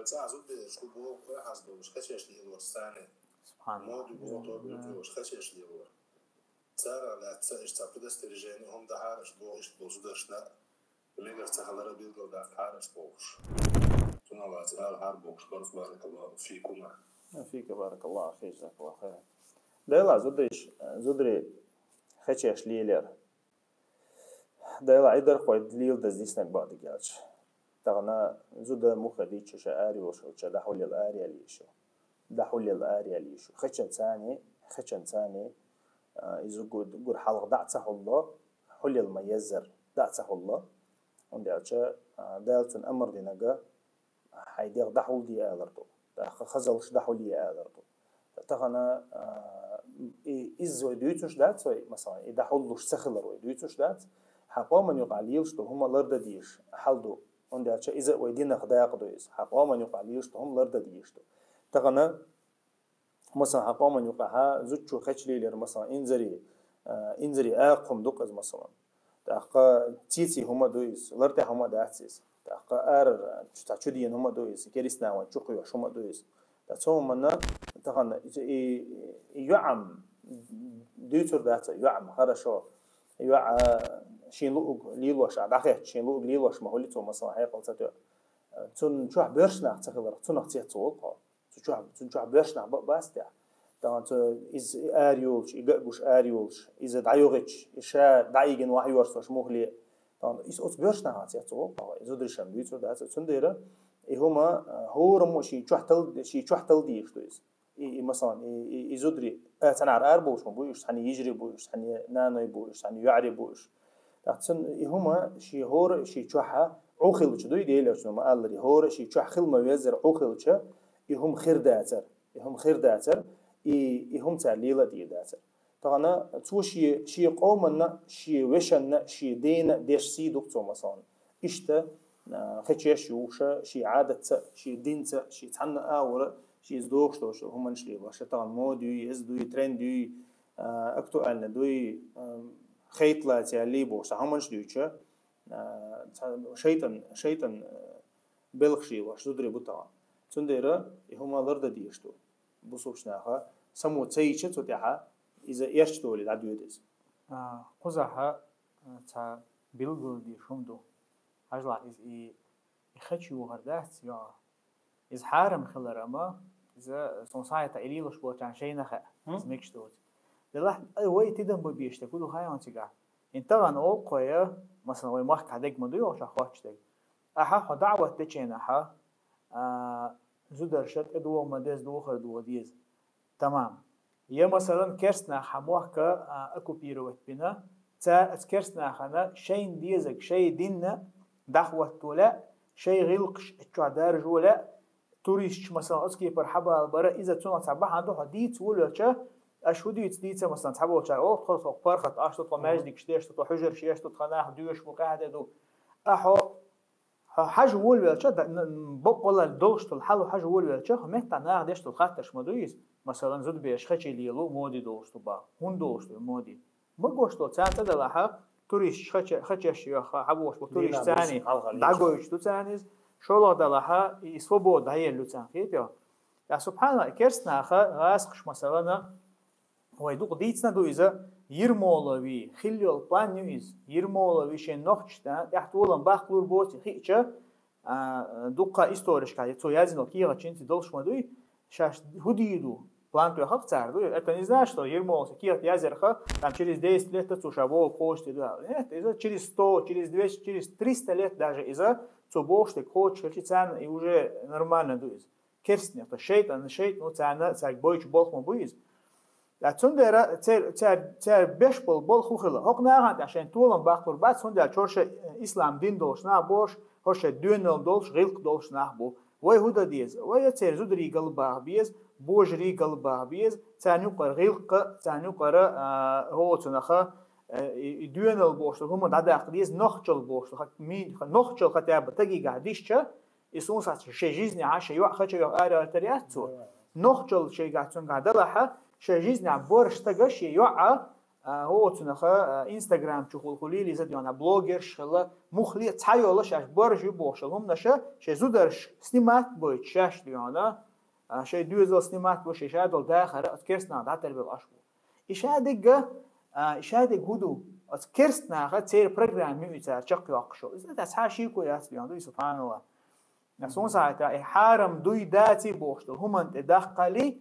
بس عزود شو بو حاسدو مش خشش لي الوسانه سبحان الله مود بو تو بيو مش خشش لي هو ترى لا تساش تابد استرجاني هم ده حارش بوش بوزدشنا ليجر تخلر بيلقوا ده حارش بوش تنا وازال حربوش بارك الله فيكم فيك بارك الله فيك جزاك الله خير دايلا زودري خشش ليلر دايلا عيدر خويد ليل دزيسنك بعد جالش تغنا زود مخديتش شعاري وشو دحول الآريا ليشو دحول الآريا ليشو خشن ثاني إذا قد حلق دعته الله حل الميزر دعته الله عندي أشياء دالتون أمر دينجا حيدير دحول دي آلرتو خزلش دحول دي آلرتو تغنا إذا دويتوش دات سوي مثلا دحولش سخلر ويدويتوش دات حقوما يقاليلش تو هم لرد ديش حلدو عندي أشياء إذا ويدينا خداق دويس حقوما يقاليلش تو هم لرد ديش تو تغنا مثلا حقوما يقاها زوجو خشلي لير مثلا إنزري أقوم دوقز مثلا تأخا تيتي هما دويس لرد هما داتسيس تأخا تشودين هما دويس كريسنا وانشقيو هما دويس تأتهم منا تغنا يعم دوتر داتا يعم خرشو يوع شين لوق ليلوش عداخه شين لوق ليلوش ما هوليتو مثلا هي قلتو تون شو بيرشنا تخلر تون اختيتو تون بيرشنا باستيا طبعا از اريولش يقبش اريولش اذا دايوغش يشا دايجن واحد ورسوش مهلي طبعا اس بيرشنا هاتيتو اذا درشم بيتو داتا تون ديره هما هورم شي تشحتل ديش تويس مثلا يزدري تنعر أربوش مبوش تعني يجري بوش تعني نانوي بوش تعني يعري بوش تحسن هما شي هور شي تشحة عوخل وش دوي ديله شنو ما قال لي هور شي تشح خل ما يزر عوخل وش يهم خير داتر يهم تعليلة دي داتر طبعا تو شي قومنا شي وشنا شي دين ديش سي دكتور مثلا إشتا خشيش يوشا شي عادة شي دين شي تحنا أور شي زدوش توش هم نشلي باش طبعا مودي دوي ترندي اكتوالنا دوي خيطلات يعني بوش هم نشليوش شيطان بلخشي واش تدري بطا تنديرا هما لرد ديشتو بوسوشناها سمو تسيچ تطيحا اذا يشتو لي داديودس قزحه تا بيلغو دي شومدو هجلا از يخشيو هردات يا إذا حارم خلر أما إذا صنصاية إليلوش بوتان شيء نخا زميكش توت للاح وي تدم ببيشته كله هاي أنتجا إنتغن أول قوية مثلا وي مخك هديك مدوي وش أخواتشتك أحا دعوة تجين أحا زودر شت أدوه مدرس دوخر دو ديز تمام يا مثلا كرسنا حموحك أكو بيروت بنا تا كرسنا خنا شيء ديزك شيء ديننا دعوة تولا شيء غلقش اتشعدار جولا توريش مثلا اسكي برحبا البرا اذا تون صباح عنده حديث ولا اشهدي تديت مثلا صحابه وشا او خلص فرخت اشطط ماجدك شتيش تو حجر شيش تو خناح دوش مقاعده دو احو حاجه ولا بقول الدوش الحل حاجه ولا متى انا ديش الخطش مدويس مثلا زود بيش خشي ليلو مودي دوش با هون دوش مودي ما غوشتو تاعت دلها توريش خشش يا حبوش بتوريش ثاني داغوش تو ثاني شولا دلها يسوبود هي اللوتان خيبيا يا سبحان الله كرسنا غاسخش مثلا ويدوق ديتنا دو إذا يرمولوي خليل بلانيوز يرمولوي شيء نخشتا يحتولن باخلور بوتي خيچا دوقا استوريش كاي تو يازينو كيغا ченти должмадуй шаш худиду планту хавцарду это не значит что ермолся кият язерха там через 10 лет это шабо кошти да нет это через 100 через 200 через 300 лет даже из-за цобошты коч чицан и уже нормально дуиз керсне то шейтан ну цана цак бойч болхмо буиз لا تندر تر بيش بول خوخلا هق ناقد عشان طولن باخور بعد سندر چورش اسلام دين دوش نا بوش هوش دينل دوش غلق دوش نا بو وي هودا ديز وي تر زودري قلبا بيز بوجري قلبا بيز ثاني قر غلق ثاني قر هو تنخا دينل بوش هم دادا قديز نخچل بوش مين نخچل خطاب تجي قاعديش يسون ساعه شي جيزني عاش يو خچ يو ار ترياتو نخچل شي قاعدون قاعدلها شي جيزني بورش تغش يوعا هو تنخا انستغرام تشوفوا خليلي زاد يعني بلوجر شلا مخلي تايولا شاش برجو بوشلهم نشا شزودرش سنيمات بويت شاش يعني شيء دوزل سنيمات بوش شادول داخل كيرسنا داتر بالاشبو إشادق إشادق هدو كيرسنا غتير برنامج ميوتا تشقي وقشو إذا تسحاشي كويس يعني سبحان الله نسون ساعتها حارم دوي داتي بوشتو هم انت داخلي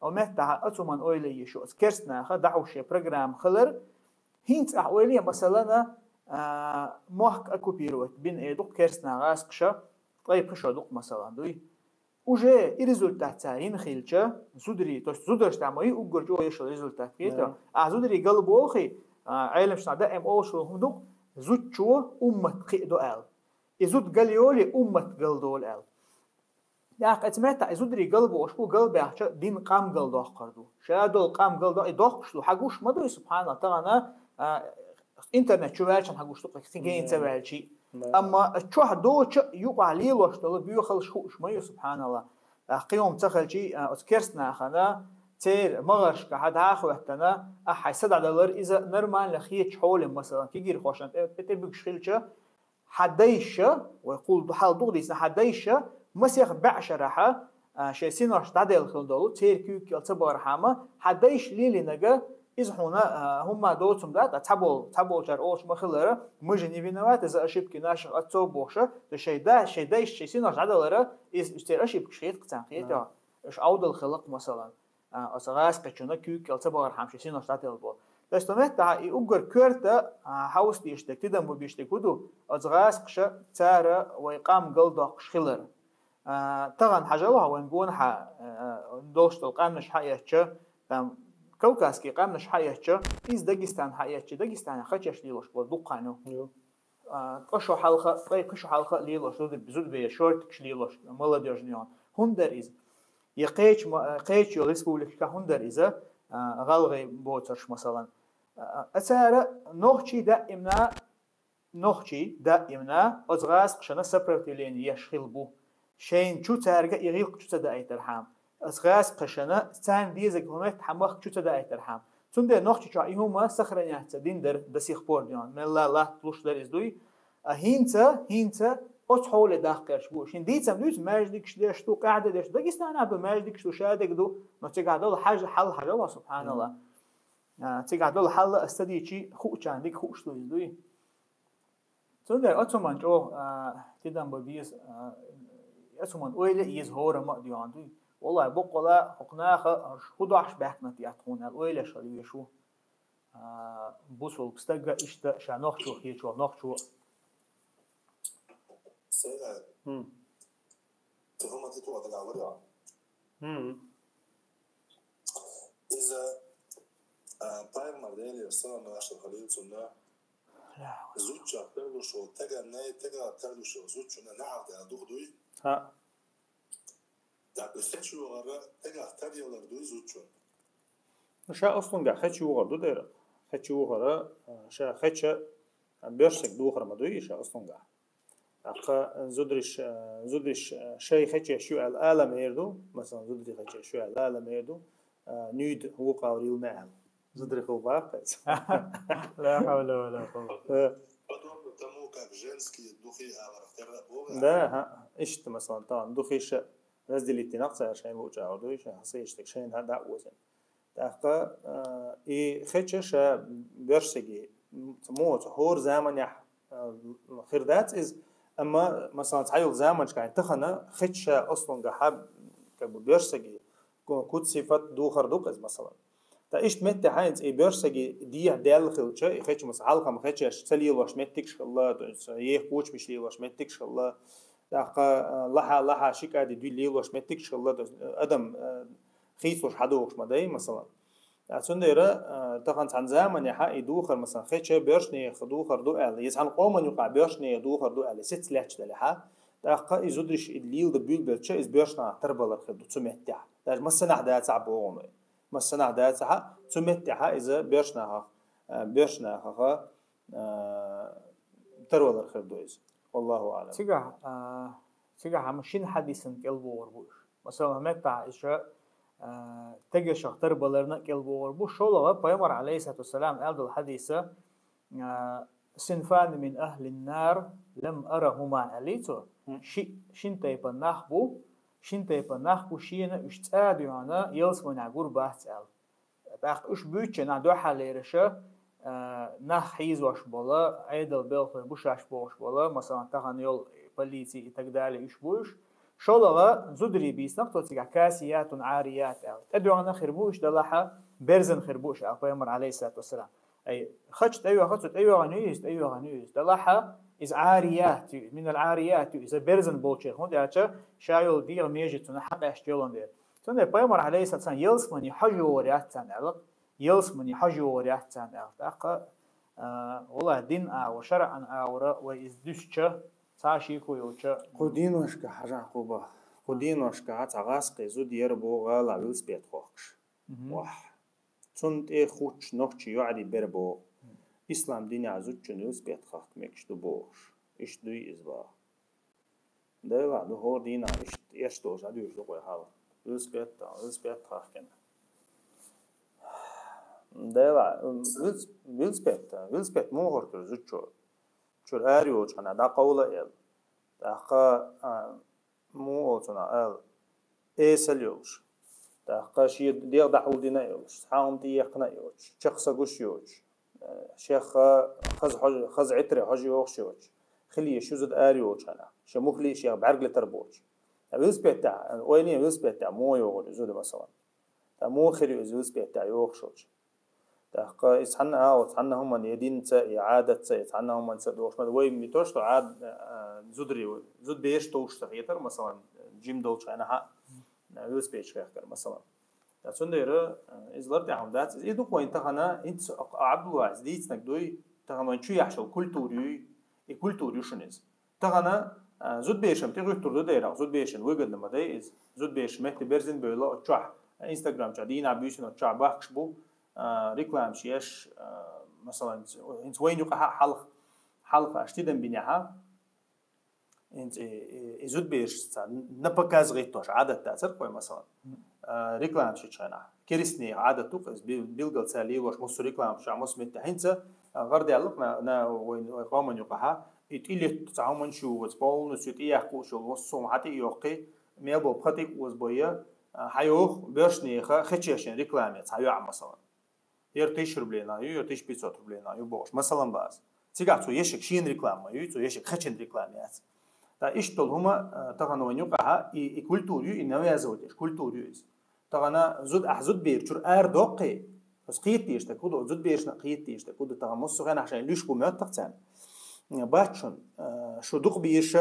او متى اتومن اويلي شو كيرسنا خدعوا شي برنامج خلر هينت اولي مثلا محك اكو بيروت بين ايدوك كيرسنا غاسقشا طيب خشو دوق مثلا دوي уже и результат تاعين خيلچا زودري то есть زودرش تعمي وغرجو يشو результат كيتا زودري قلبو اخي عالم شندا ام او شو هدوق زوتشو امت قيدو ال يزود قليولي امت قلدول ال يا قتمتا يزودري قلبو وشكو قلبي عشا دين قام قلدو قردو شادو قام قلدو يدوقشلو حقوش مدو سبحان الله طبعا انترنت شو بالشن حقوش تقلك تيجي تبالشي اما تشوح دوتش يقع ليلوش طلع بيخل شوش ما سبحان الله قيوم تخلشي اسكرسنا خنا تير مغرش كحد اخو احتنا احي $7 اذا نرمان لخيت حول مثلا كيجي خوشن تبيك شيلچا حديش ويقول حال دغديس حديش مسيخ بعشرها شيسين رش تعدل خلدولو تير كيك يلتبر حما حديش ليلي نجا إذا هنا هم دوتهم ده تابول جر أوش مخلره مجني بينوات إذا أشيب كناش أتصوب بوشة الشيء ده شيء نرش عدلره إذا اشتري أشيب شيء قطع قيته إيش عود الخلق مثلا أصغاس قتشنا كيك يلتبر حم شيء نرش عدل بو تستمت يؤجر كرتا حاوس بيشتك تدم وبيشتكودو أصغاس قشة تارة ويقام قلده قشخلره طبعا حاجة الله ونقول دوشت القام مش حقيقة كوكاسكي قام مش حقيقة إز داغستان حقيقة داغستان خشش ليلوش بدقانو قشو حلقة طيب قشو حلقة ليلوش زود بيه شورت كش ليلوش مولديج نيون هندر إز يقيش قيش الريسبوليكا هندر إذا غالغي بوترش مثلا أسارة نوخشي دائمنا أزغاس قشنا سبرتيلين يشخلبو شين شو تارجع يغيق شو تدعي ترحم أزغاس قشنا سان ديزك همت حماق شو تدعي ترحم تندر نوخشي شو يهما سخرني تدين در دسيخ بورديان من لا تلوش در إزدوي هينتا أتحول داخل شبو شين ديتم دوت ماجدك شديش تو قاعدة ديش داغستان عبد ماجدك شو شادك دو نتيجة دول حاجة حل حاجة الله سبحان الله نتيجة دول حل استدي شيء خوش عندك خوش تو إزدوي تندر أتمنى جو تدم ببيز أتمنى أويل يزهور ما دياندوي والله بقولا حقناها خداش بحكنا تياتخون الأويل شالي يشو بوصل بستجا إشتا شانوخ شو خيشوا نوخ شو سيدا تفهم تيتو هذا العوري إذا باير مردين يرسلنا ناشر خليل سنة زوجة تردو شو تجا ناي تجا تردو شو زوجة نعرض على دوغدوي ها دا بخشوا غرا تجا تردي ولا دوي زوجة شا أصلاً جا خدش وغردو دير خدش وغرا شا خدش بيرسك دوخر ما دوي شا أصلاً جا أقا زودرش شيء خدش شو العالم يردو مثلا زودري خدش شو العالم يردو نيد هو قاوريل معهم زودري خو باقس لا حول ولا قوة بدون تمو كابجنسكي دوخي على اختيار بوغا لا ها إيش مثلا طبعا دوخيش نزل التناقص عشان وجه عضوي حسيش تكشين هذا وزن تأخذ إيه خدش برشجي موت هور زمن يح خردات إز أما مثلا تعيل زمن كان تخنا خدش أصلا جحب كبرشجي كود صفات دوخر دوقز مثلا تايش مت حاينز اي برشجي دي داخل شيء خدش مثلا حلقة ما خدش تسلي واش متكش الله يه كوش مش لي واش متكش الله تأخذ لها شيء قاعد يدي لي واش متكش الله أدم خيسوش حدوش مداي مثلا أتسنديرة تقن عن زمن يحقي دوخر مثلا خدش برشني خدوخر دو أهل يسعن قوما يقع برشني دوخر دو أهل ست لحش دلها تأخذ يزودش الليل دبيل برشة إز برشنا تربلر خدو تسمتح ده مثلا حدا تعبون مثلا حدا تح تسمتح إذا برشنا تربلر خدو إز والله أعلم تيجا همشين حديثن قلبو وربوش مثلا متى إيش تجي شختر بلرنا كالبور بو شولغا بيمر عليه الصلاة والسلام قال الحديثة صنفان من أهل النار لم أرهما عليتو شنتي بناخبو شينا اشتاد يانا يلس من عقور بحثال بخت اش بيتشنا دو حاليرشه نخ حيز واش بالا عيدل بيلخر بوش واش بوش بالا مثلا تاخن يول بوليسي и так далее اش بوش شولغا زدري بيسنق توتيغا كاسيات عاريات ادو انا خربوش دلحه برزن خربوش اقيمر عليه الصلاه والسلام اي خشت ايوه غنيست دلحه از عاريات من العاريات اذا برزن بولشي هون داچا شايل دير ميجتنا حق اشتيلون دير تونه بيمر عليه الصلاه والسلام يلسمني حجوريات تنعلق يلسمني حجوريات تنعلق اق والله دين وشرعا وإز دشچه ساشي كويوچه قدين وشك حاجة عقوبة قدين وشك عتعاس قيزو دير بو غالا ويلس بيت خوخش وح تند اي خوش نوخش يعدي بربو إسلام ديني عزوچن ويلس بيت خوخ ميكشتو بوش إش دوي إزبا دايلا دو هو دينا إش دوش عدو يشتو قوي حالا ويلس بيت خوخ كنا دايلا ويلس بيت مو هوركر زوچو شور آريو چانا دا قولا إل داقا مو أوتنا أل إيسل يوش داقا شي ديغ دحول دينا يوش حاهم ديقنا يوش شخصا قوش يوش شيخ خز عتري حاجي يوش يوش خلي شوزد آريو چانا شمخلي شيخ بعرق لتربوش ويلس بيتا ويني ويلس بيتا مو يوغل زود مثلا مو خيري ويلس بيتا يوغشوش داقا يسحنا وتحنا هم يدين تا إعادة تا يسحنا هم نسدوش ما وين ميتوش عاد زود بيش توش تغيير مثلا جيم دوش أنا ها ويلس بيش كأكر مثلا تاسون ديره إزلار تعهم دات إذا كوين تهنا أنت عبد الواعز ديت نقدوي تهنا شو يحصل كل شنيز تهنا زود بيشم تغير تردد ديره زود بيشن وجد لما ده زود بيش مهت برزن بيلا أتشح إنستغرام شادين عبيشن أتشح بخش بو ريكلام شيش مثلا انت وين يقع حلقة اشتدن بنيها انت يزود بيش نبكاز غيتوش عادة تأثير قوي مثلا ريكلام شيش هنا كريسني عادة توقز بيلقل سالي وش مصر ريكلام شع مصر متهنسة غرد يعلق نا وين قومن يقعها يتيلي تعاون شو وزبول نسيت يحكو شو وصوم حتى يوقي ميبو بخطيك وزبويا حيوخ بيرشني خشيشن ريكلامات حيوع مثلا يرتيش ربلينا يرتيش 500 ربلينا يبوش مثلا باز تيجاتو يشك شين ريكلام يوتو يشك خشن ريكلامات تا اشتول هما تغنا ونيوقها كولتوريو انه يزودش كولتوريوز تغنا زود بيرچور اردوقي بس قيتيش تكودو زود بيرش قيتيش تكودو تغمص غنا عشان ليش بومات تقتن باتشون شو دوق بيش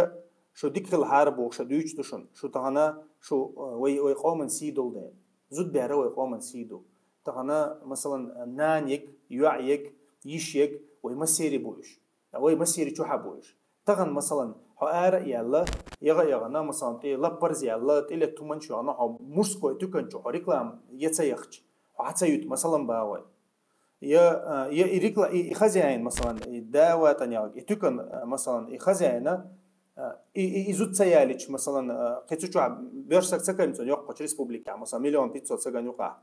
شو ديكل حرب شو دويچتشون شو تغنا شو وي قومن سيدول ده زود بيرو قومن سيدو تغنا مثلا نانيك يعيك يشيك ويمسيري بوش ويمسيري شو حبوش تغن مثلا حار يلا يغنا مثلا تي لبرز يلا تي لتمن شو انا مسكو تكن شو ريكلام يتسيخش حتى يت مثلا باوي يا ريكلا يخزين مثلا دعوه تانية تكن مثلا يخزين يزود سيالش مثلا قيتشو بيرسك سكن يوقع ريسبوبليكا مثلا مليون بيتزا سكن يوقع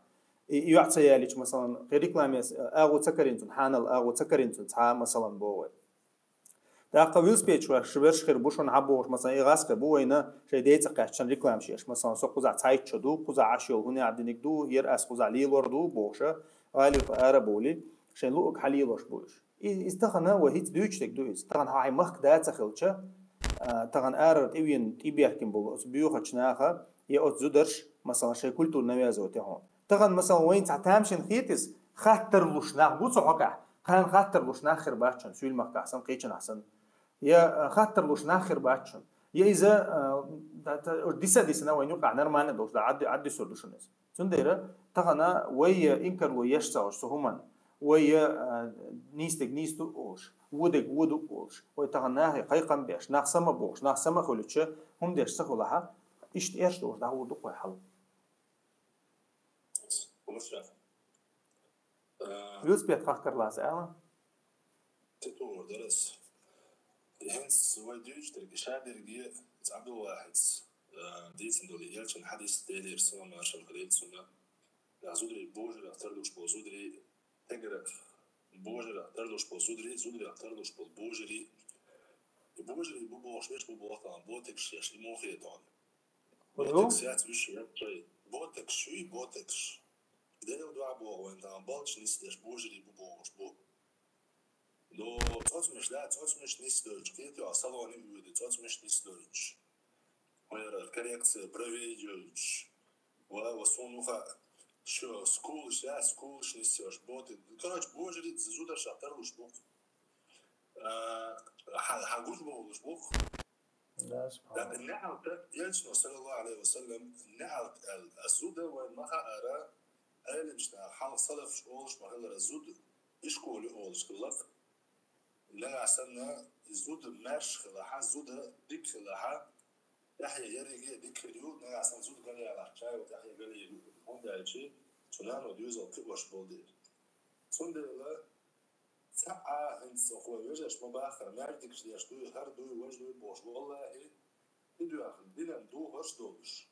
يعطي ياليش مثلا ريكلاميس اغو تسكرينتون حانل اغو تسكرينتون تا مثلا بوي دا قويل سبيتش وشبرش خير بوشون حبوش مثلا يغاسك بوينا شي ديت قاعدشن ريكلام شيش مثلا سو قزع تايت شدو قزع عشيو هنا عدنك دو ير اس قزع ليلور دو بوشه غالي اربولي شي لوك حليلوش بوش استخنا وهيت دويتشك دو استخنا هاي مخ دا تخلچه تغن ارت ايوين تيبيحكم بو بيوخچناخه يا زودرش مثلا شي كلتو نوازوتي هون تغن مثلا وين تعتامشن خيتس خاطر لوشنا بوصو حقا كان خاطر لوشنا خير باتشن سويل مخ احسن قيچن احسن يا خاطر لوشنا خير باتشن يا اذا ديسا وين يقع نرمان دوش عدي سولوشنز تنديره تغنا ويا انكر ويشتاوش سهمن ويا نيستو اوش ودو اوش ويتغناه قيقم بيش ناقسما بوش ناقسما خلوتش هم ديش سخولها اشت ايش دوش دا ودو قوي حل ويلس بيت فكر لاس انا تطور درس هنس ويدوش ترك شادر جي عبد الواحد ديتن دولي يلشن حديث ديلي رسول ما شاء الله عليه سنة لا زودري بوجر أختارلوش بو زودري تجرا بوجر أختارلوش بو زودري أختارلوش بو بوجري بو بوش مش بو بوطن بوتكش ياش الموخي طال بوتكس يات وش يات بوتكس شوي بوتكس دايو دوا بو وين تام بالش نيستش بوجري بو بوش بو دو تاتش مش نيستش كيت يا صلوني ويدي تاتش مش نيستش وير كاريكت بريفيجوش وصونوخا شو سكولش نيستش بوت كراج بوجري زودا شاطرلوش بو حاجوش بوش بو لكن نعم يلشنو صلى الله عليه وسلم نعم الزودا وين ما أرى أنا مش حال صلف أولش ما هلا الزود إيش كولي أولش خلاص لا عسلنا الزود ماش خلاها زود ديك خلاها يحيى يرجع ديك اليوم لا عسل زود قال لي على شاي وتحيى قال لي هم ده شيء تنام وديوز الكبش بولدير صندلا ساعة أنت سووا وجهش ما بآخر ما عندك شيء يشتوي هردوي وجهه بوش والله يدو آخر دينا دو هش دولش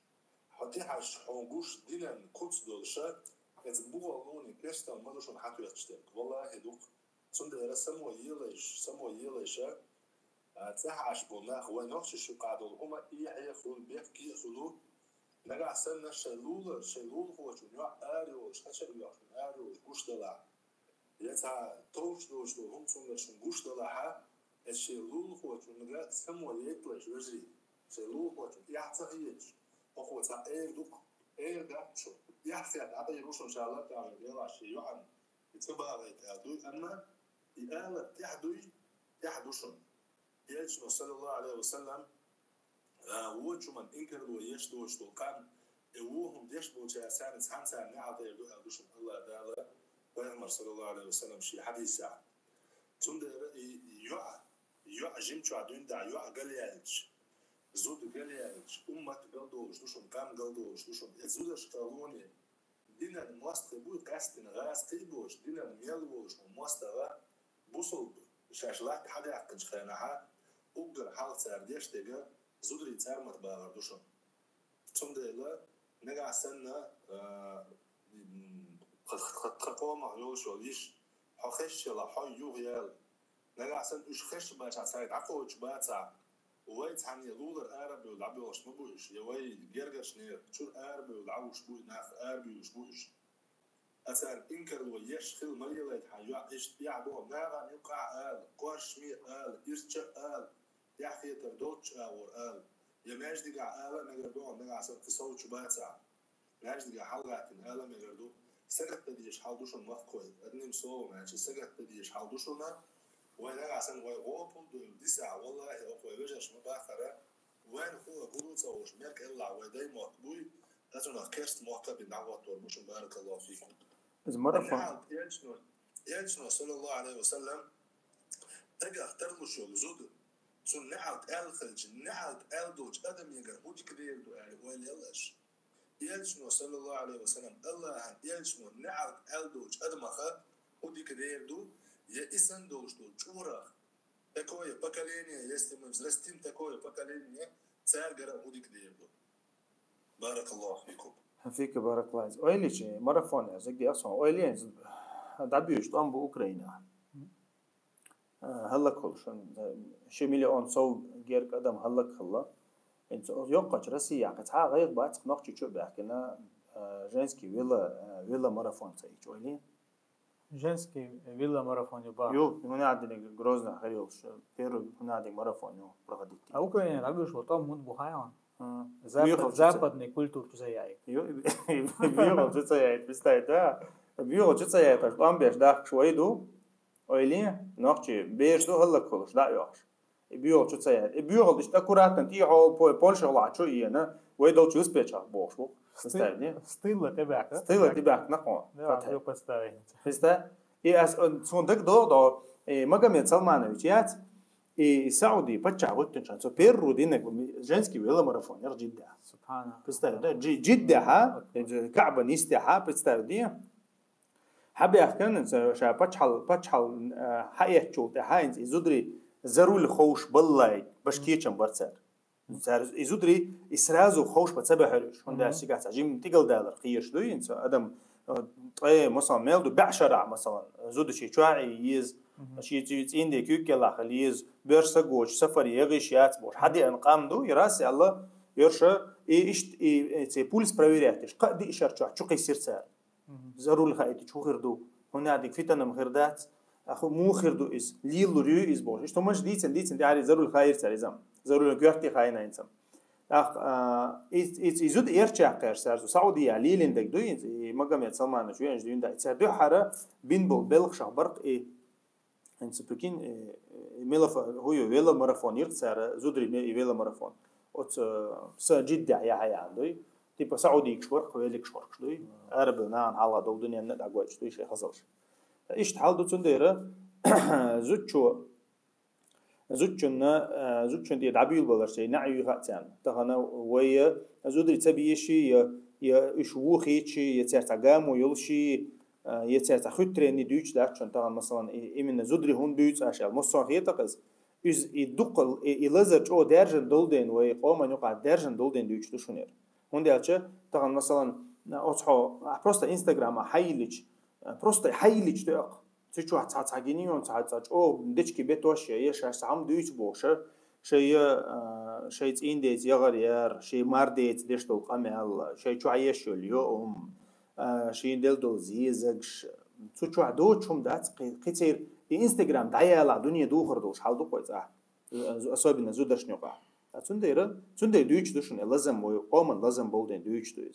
حتى حش حونجوش دينا كوتس دولشة از بوغلوني كريستال مادوشون حتى يتشتك والله هدوك صندلا سمو يلش تحش بوناخ ونفس شو قاعدوا هما يخلو بيحكي يخلو نجا سنة شلول هو شو نوع أريو شخص أريو قوش دلع يتها توش دوش دو هم صندلا شو قوش دلعها الشلول هو شو نجا سمو يطلش وجري شلول هو شو يعتقيش هو تا دوك ده شو يحكي هذا يروح إن شاء الله تعالى يلا شيء عن يتبع غير أما يقال يحدوشون يجنو صلى الله عليه وسلم وجو من إنكر ويشدوش كان وهم ديشبو جاسان سانسان نعطي يدوشون الله تعالى ويعمر صلى الله عليه وسلم شيء حديث يعني ثم يع جمتوا عدون دع يع قليش زود قليش أمة قلدوش دوشون كام قلدوش دوشون زودش قالوني دينا المواست بوي كاستن غاز قيبوش دينا الميلوش ومواست غا بوصل شاشلات حدا يحقج خيانها أقدر حال سرديش تيجا زودري تارمت باغردوشون ثم ديلا نجا سنة خطقوا معيوش وليش حخش لا حيو يال نجا سن إيش خش باش عسايد عقوش باتع ويت عن يلولر عربي والعبيوش مبوش يوي جرجش نير شو عربي والعوش بوي ناخ عربي وشبوش أثر إنكر ويش خل مليلة حيوع إيش يعبو ناغا يقع قوش مي إيش يحكي تردوتش أور يماجد قع نقدروا نقع سن تصوت شباتع ماجد قع حلقة إن نقدروا سجت بديش حالدوش المفقود أدني مسوي ماشي سجت بديش حالدوشنا وين عشان ويقوبل ديسع والله أخوي بيجش مباخرة وين هو قروص أو شمالك إلا وداي مقبول لازم كرست مقبل بالدعوة مش بارك الله فيكم. إذا مرة يجنو صلى الله عليه وسلم تجا اخترلو شو زود شو نعت الخلج نعت الدوج أدم يجر ودي كبير يعني وين يلاش يجنو صلى الله عليه وسلم الله يجنو نعت الدوج أدم أخا ودي كبير دو يا إنسان دوش دو جورا تكوي بكالينيا يستمر زرستين تكوي بكالينيا سارجر ودي كبير دو بارك الله فيكم. فيك بارك الله فيك. أولي شيء مرة فوني زكي أصلا أولي دعبيوش طعم بأوكرانيا هلا كلشون شيء مليون صو غير قدم هلا كلا انت يوقع روسيا قطعه غير بعد نقطه شو بحكينا جنسكي ويلا ماراثون تاعي اولي جنسكي ويلا ماراثون يبا يو هنا عندنا غروزنا خيوش بيرو هنا عندنا ماراثون يو بروغديتي اوكرانيا لعبوا شو طام مود بوهايان западный культур тузаяй يو بيو تزايد بستايدا بيو تزايد طام بيش داخ شويدو أولي نقطة بيش دو هلا كلش لا يعش بيو شو تسير بيو إيش تكورات نتيجة بول شغل عشوائية نا ويدو تشوز بيشة بوش بو استاذني ستيلا تبعك نقول لا بستاذن فيستا أس صندوق دو مقام سلمانويتشيات السعودي بتشع وقتن سو بيرو دينك جنسكي ولا ماراثون يرجع جدة سبحان الله فيستا جدة ها كعبة نيستها بتستاذني حبي أفكار شا بتشحل حياة شو تهاينز يزودري زرول خوش بالله بشكيتشم برسر изудри и сразу خوش بتسبحرش هون ده سيجات عجيم تقل دالر قيرش دو إنسا أدم طيب مثلا ميلدو بعشرة مثلا زود شيء شاعي يز شيء تين ده كيك يلا خليز برسا جوش سفر يغش يات بوش حدي أنقام دو يراسي الله يرشا إيش تي بولس بريورياتش قد إشار شو قيصير سار ضروري خايت شو خردو هنا ديك فتنة مخردات أخو مو خردو إس ليلو ريو إس بوش إيش تومش ديتن دي عاري ضروري خير سار إزام ضروري كيرتي خاينا إنسان إزود إيرتشا قير سار سعودية ليلين دك دوين مقام يتسمعنا شوية إنش دوين دا إتسادو حرا بين بول بلغ شهبرق إنس بكين ملف هو ويلا ماراثون يرتسار زودري ويلا ماراثون أوت سجدة يا هاي عندوي تبى سعودي كشورك ويلك كشورك دوي عرب نان حالا دو دنيا ند أقوى دوي شيء حصلش إيش تحال دو تنديره زوجنا دي دعبيل بلرشي نعيو هاتيان تهنا ويا زودري تبيشي يا إشوخي شيء يتعتقام ويلشي يتعتخطرني دوش دارشان تهنا مثلا إمن زودري هون بيوت عشان مصان هيتقز إز يدقل يلزج أو درجن دولدين ويقوم يقع درجن دولدين دوش تشونير هون دالشة تهنا مثلا أصحى просто إنستغرام حيلج просто حيلج تأق تشوف تعجيني تعج أو ديشكي بيتوش يا شاش عم دويش بوشة شيء إنديز يغير شيء مارديت ديش تو قمل شيء شو عيش اليوم شيء دل دو زيزكش تشوف دو شوم دات كتير إنستغرام دعيا الدنيا دو خردوش حال دو كويس أصابنا زودش نقع تندير دويش دوشون لازم ويقوم لازم بولدين دويش دويس